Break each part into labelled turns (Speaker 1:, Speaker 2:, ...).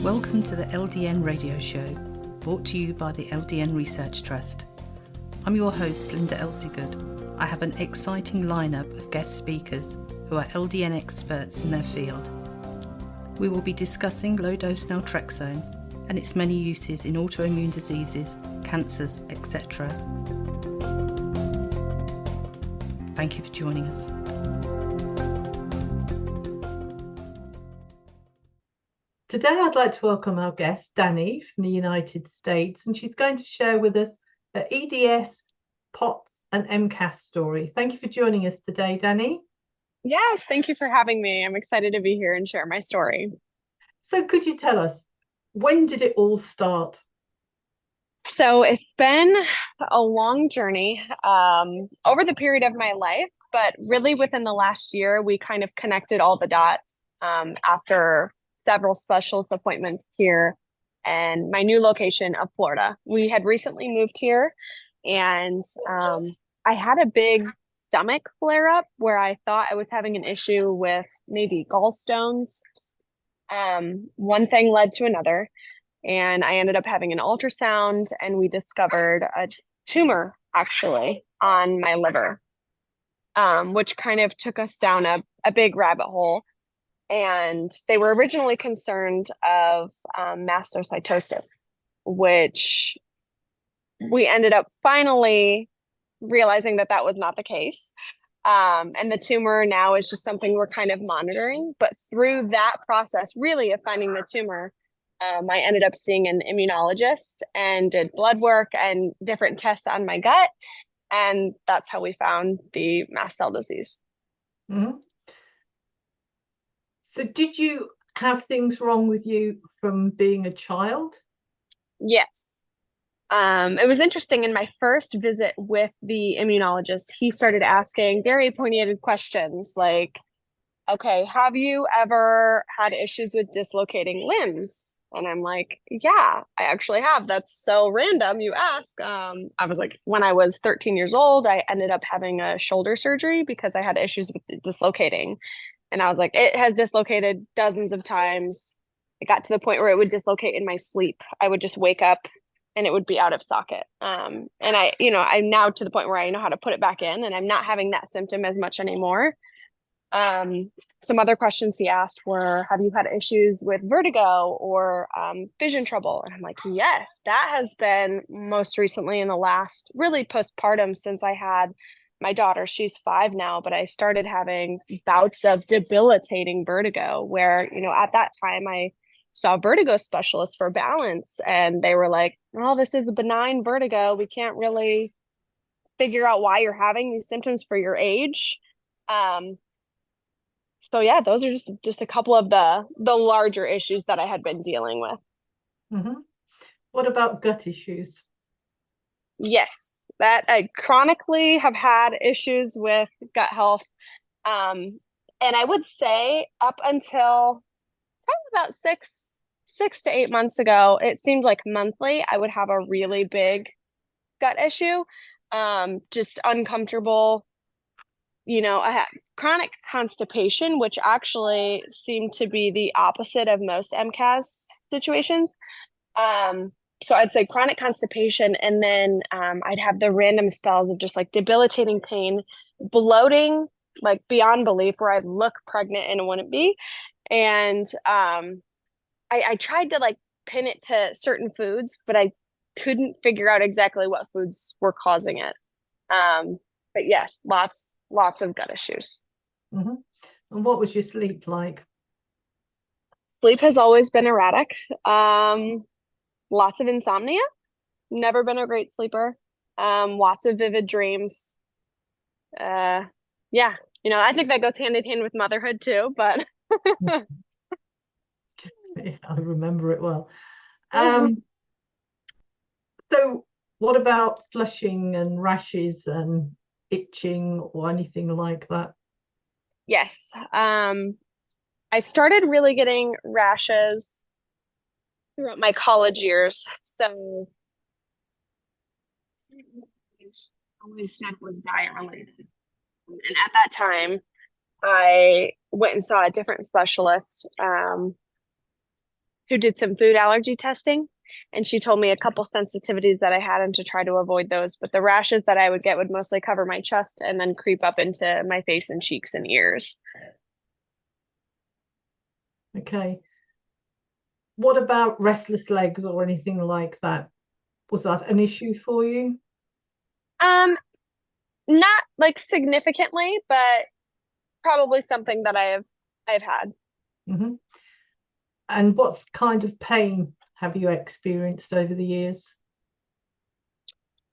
Speaker 1: Welcome to the LDN Radio Show, brought to you by the LDN Research Trust. I'm your host, Linda Elsiegood. I have an exciting lineup of guest speakers who are LDN experts in their field. We will be discussing low-dose Naltrexone and its many uses in autoimmune diseases, cancers, etc. Thank you for joining us.
Speaker 2: Today I'd like to welcome our guest, Dani, from the United States, and she's going to share with us her EDS, POTS and MCAS story. Thank you for joining us today, Dani.
Speaker 3: Yes, thank you for having me. I'm excited to be here and share my story.
Speaker 2: So could you tell us, when did it all start?
Speaker 3: So it's been a long journey over the period of my life, but really within the last year, we kind of connected all the dots after several specialist appointments here and my new location of Florida. We had recently moved here and I had a big stomach flare up where I thought I was having an issue with maybe gallstones. One thing led to another, and I ended up having an ultrasound and we discovered a tumor actually on my liver, which kind of took us down a big rabbit hole. And they were originally concerned of mastocytosis, which we ended up finally realizing that that was not the case. And the tumor now is just something we're kind of monitoring. But through that process, really, of finding the tumor, I ended up seeing an immunologist and did blood work and different tests on my gut. And that's how we found the mast cell disease.
Speaker 2: Mm-hmm. So did you have things wrong with you from being a child?
Speaker 3: Yes. It was interesting. In my first visit with the immunologist, he started asking very pointed questions like, okay, have you ever had issues with dislocating limbs? And I'm like, yeah, I actually have. That's so random you ask. I was like, when I was 13 years old, I ended up having a shoulder surgery because I had issues with dislocating. And I was like, it has dislocated dozens of times. It got to the point where it would dislocate in my sleep. I would just wake up and it would be out of socket. And I'm now to the point where I know how to put it back in, and I'm not having that symptom as much anymore. Some other questions he asked were, have you had issues with vertigo or vision trouble? And I'm like, yes, that has been most recently in the last, really postpartum, since I had my daughter. She's 5 now, but I started having bouts of debilitating vertigo where, at that time I saw a vertigo specialist for balance, and they were like, oh, this is a benign vertigo. We can't really figure out why you're having these symptoms for your age. So yeah, those are just a couple of the larger issues that I had been dealing with.
Speaker 2: Mm-hmm. What about gut issues?
Speaker 3: Yes, that I chronically have had issues with gut health. And I would say up until probably about six to 8 months ago, it seemed like monthly I would have a really big gut issue. Just uncomfortable. I had chronic constipation, which actually seemed to be the opposite of most MCAS situations. So I'd say chronic constipation, and then I'd have the random spells of just like debilitating pain, bloating, like beyond belief, where I'd look pregnant and it wouldn't be. And I tried to like pin it to certain foods, but I couldn't figure out exactly what foods were causing it. But yes, lots of gut issues.
Speaker 2: Mm-hmm. And what was your sleep like?
Speaker 3: Sleep has always been erratic. Lots of insomnia. Never been a great sleeper. Lots of vivid dreams. Yeah, I think that goes hand in hand with motherhood too, but
Speaker 2: Yeah, I remember it well. So what about flushing and rashes and itching or anything like that?
Speaker 3: yes. I started really getting rashes throughout my college years. So always said was diet related. And at that time, I went and saw a different specialist who did some food allergy testing. And she told me a couple sensitivities that I had and to try to avoid those. But the rashes that I would get would mostly cover my chest and then creep up into my face and cheeks and ears.
Speaker 2: Okay. What about restless legs or anything like that? Was that an issue for you?
Speaker 3: Not like significantly, but probably something that I've had.
Speaker 2: Mm-hmm. And what kind of pain have you experienced over the years?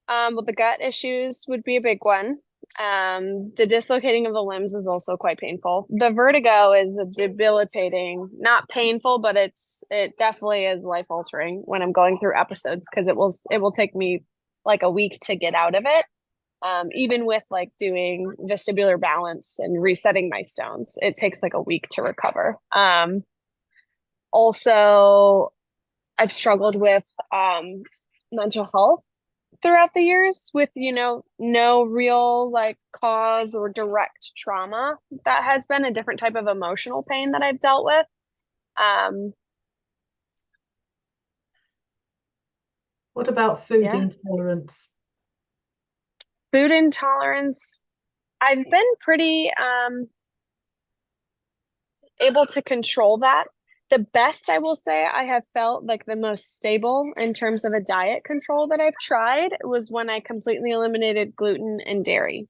Speaker 3: Well, the gut issues would be a big one. The dislocating of the limbs is also quite painful. The vertigo is debilitating, not painful, but it definitely is life altering when I'm going through episodes because it will take me like a week to get out of it. Even with like doing vestibular balance and resetting my stones, it takes like a week to recover. Also, I've struggled with mental health throughout the years with, no real like cause or direct trauma. That has been a different type of emotional pain that I've dealt with.
Speaker 2: What about food
Speaker 3: Yeah.
Speaker 2: intolerance?
Speaker 3: Food intolerance. I've been pretty able to control that. The best I will say I have felt like the most stable in terms of a diet control that I've tried was when I completely eliminated gluten and dairy.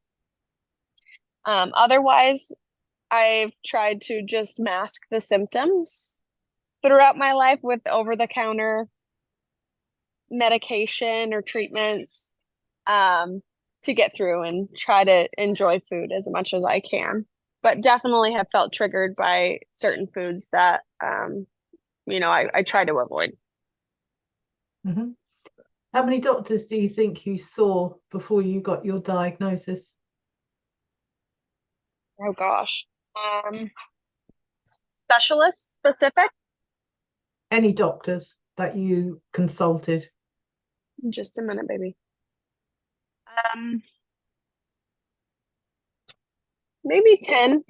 Speaker 3: Otherwise, I've tried to just mask the symptoms throughout my life with over-the-counter medication or treatments to get through and try to enjoy food as much as I can. But definitely have felt triggered by certain foods that I try to avoid.
Speaker 2: Mm-hmm. How many doctors do you think you saw before you got your diagnosis?
Speaker 3: Oh gosh. Specialist specific?
Speaker 2: Any doctors that you consulted?
Speaker 3: Just a minute, baby. Maybe 10.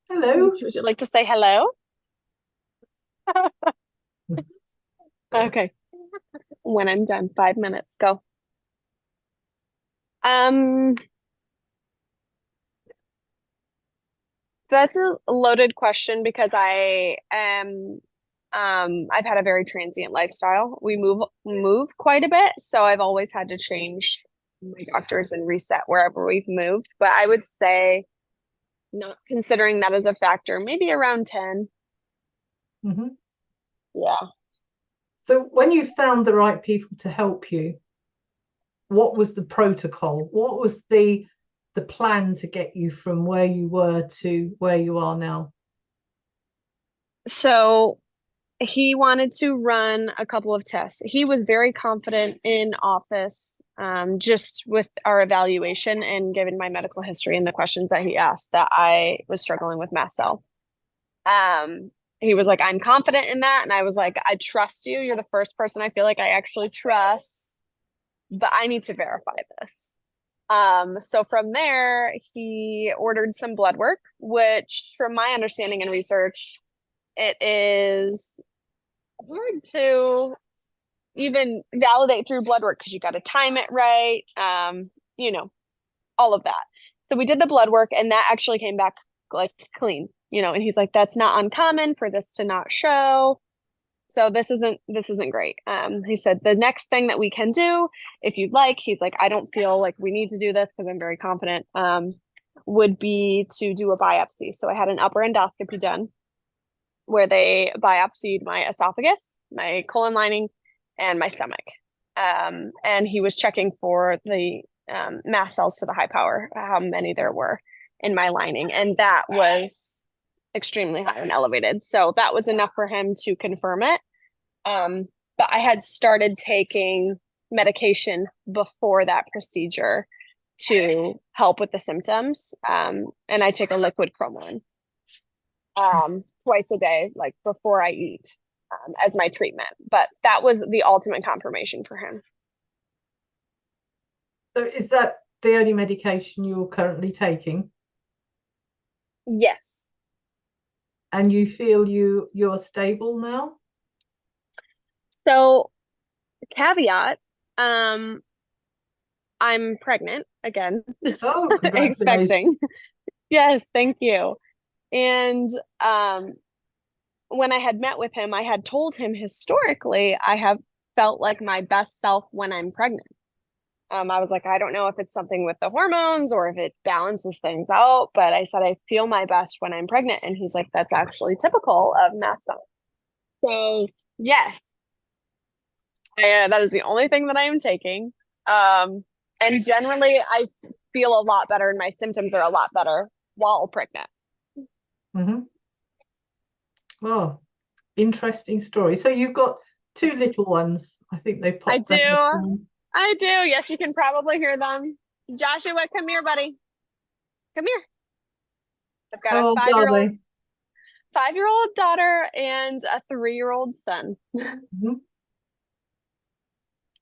Speaker 2: Hello.
Speaker 3: Would you like to say hello? Okay. When I'm done, 5 minutes, go. Um, that's a loaded question because I am I've had a very transient lifestyle. We move quite a bit, so I've always had to change my doctors and reset wherever we've moved. But I would say, not considering that as a factor, maybe around 10.
Speaker 2: Mm-hmm.
Speaker 3: Yeah.
Speaker 2: So when you found the right people to help you, what was the protocol? What was the plan to get you from where you were to where you are now?
Speaker 3: So he wanted to run a couple of tests. He was very confident in office, just with our evaluation and given my medical history and the questions that he asked that I was struggling with mast cell. He was like, I'm confident in that. And I was like, I trust you. You're the first person I feel like I actually trust, but I need to verify this. So from there, he ordered some blood work, which from my understanding and research, it is hard to even validate through blood work because you got to time it right. All of that. So we did the blood work and that actually came back like clean, and he's like, that's not uncommon for this to not show. So this isn't great. He said the next thing that we can do, if you'd like, he's like, I don't feel like we need to do this because I'm very confident, would be to do a biopsy. So I had an upper endoscopy done where they biopsied my esophagus, my colon lining, and my stomach. And he was checking for the mast cells to the high power, how many there were in my lining. And that was extremely high and elevated. So that was enough for him to confirm it. But I had started taking medication before that procedure to help with the symptoms. And I take a liquid cromolyn twice a day, like before I eat, as my treatment. But that was the ultimate confirmation for him.
Speaker 2: So is that the only medication you're currently taking?
Speaker 3: Yes.
Speaker 2: And you feel you're stable now?
Speaker 3: So caveat, I'm pregnant again,
Speaker 2: Oh, congratulations.
Speaker 3: expecting. Yes, thank you. And when I had met with him, I had told him historically I have felt like my best self when I'm pregnant. I was like, I don't know if it's something with the hormones or if it balances things out, but I said I feel my best when I'm pregnant. And he's like, that's actually typical of mast cell. So yes, that is the only thing that I am taking. And generally, I feel a lot better, and my symptoms are a lot better while pregnant.
Speaker 2: Hmm. Oh, interesting story. So you've got two little ones. I think they
Speaker 3: I
Speaker 2: popped
Speaker 3: do.
Speaker 2: down.
Speaker 3: I do. Yes, you can probably hear them. Joshua, come here, buddy. Come here. I've got
Speaker 2: How
Speaker 3: a
Speaker 2: old are
Speaker 3: five-year-old
Speaker 2: they?
Speaker 3: 5-year-old daughter and a 3-year-old son.
Speaker 2: Mhm.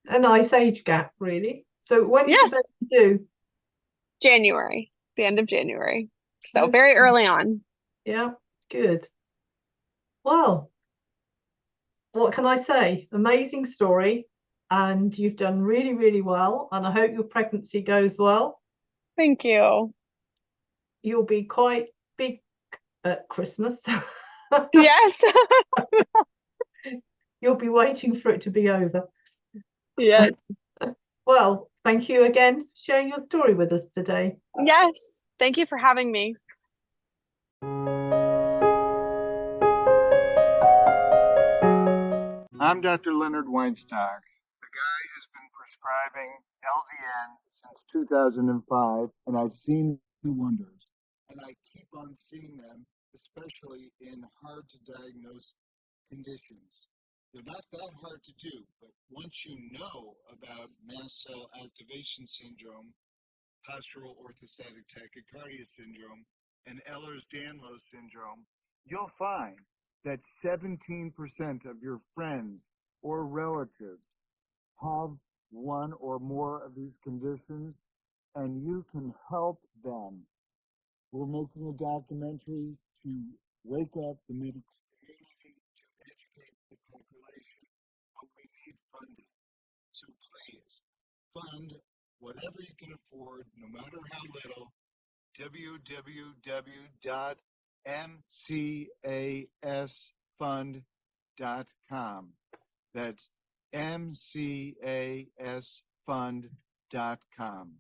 Speaker 2: A nice age gap, really. So when did
Speaker 3: Yes,
Speaker 2: you do?
Speaker 3: January, the end of January. So
Speaker 2: Okay.
Speaker 3: very early on.
Speaker 2: Yeah, good. Well, what can I say? Amazing story. And you've done really, really well. And I hope your pregnancy goes well.
Speaker 3: Thank you.
Speaker 2: You'll be quite big at Christmas.
Speaker 3: Yes.
Speaker 2: You'll be waiting for it to be over.
Speaker 3: Yes.
Speaker 2: Well, thank you again for sharing your story with us today.
Speaker 3: Yes. Thank you for having me.
Speaker 4: I'm Dr. Leonard Weinstock, the guy who's been prescribing LDN since 2005, and I've seen the wonders. And I keep on seeing them, especially in hard to diagnose conditions. They're not that hard to do, but once you know about mast cell activation syndrome, postural orthostatic tachycardia syndrome, and Ehlers-Danlos syndrome, you'll find that 17% of your friends or relatives have one or more of these conditions, and you can help them. We're making a documentary to wake up the medical community, to educate the population, but we need funding. So please fund whatever you can afford, no matter how little. www.mcasfund.com. That's mcasfund.com.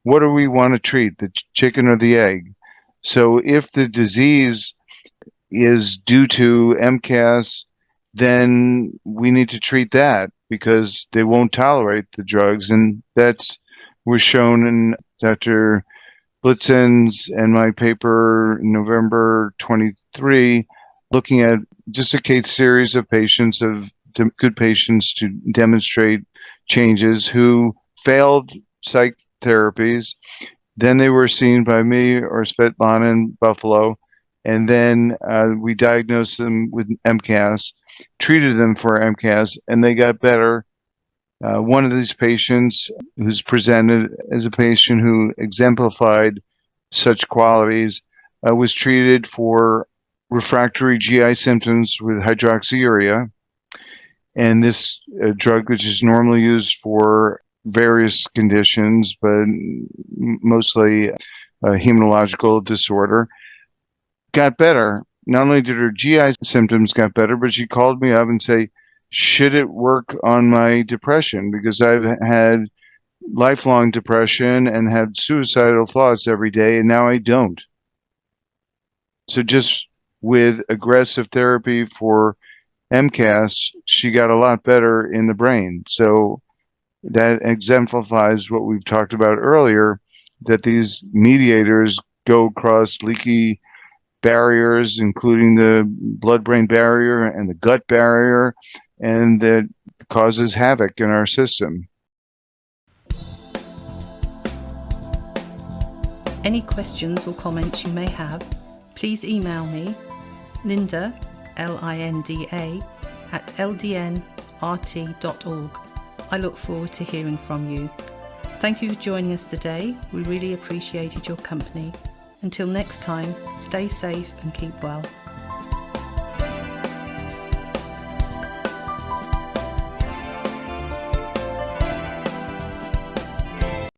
Speaker 4: What do we want to treat, the chicken or the egg? So if the disease is due to MCAS, then we need to treat that because they won't tolerate the drugs. And that's was shown in Dr. Blitzen's and my paper in November 23, looking at just a case series of patients, of good patients, to demonstrate changes who failed psych therapies. Then they were seen by me or Svetlana in Buffalo, and then we diagnosed them with MCAS, treated them for MCAS, and they got better. One of these patients, who's presented as a patient who exemplified such qualities, was treated for refractory GI symptoms with hydroxyurea, and this drug, which is normally used for various conditions, but mostly hematological disorder, got better. Not only did her GI symptoms get better, but she called me up and say, should it work on my depression? Because I've had lifelong depression and had suicidal thoughts every day, and now I don't. So just with aggressive therapy for MCAS, she got a lot better in the brain. So that exemplifies what we've talked about earlier, that these mediators go across leaky barriers, including the blood-brain barrier and the gut barrier, and that causes havoc in our system.
Speaker 1: Any questions or comments you may have, please email me, Linda, Linda, @ldnrt.org. I look forward to hearing from you. Thank you for joining us today. We really appreciated your company. Until next time, stay safe and keep well.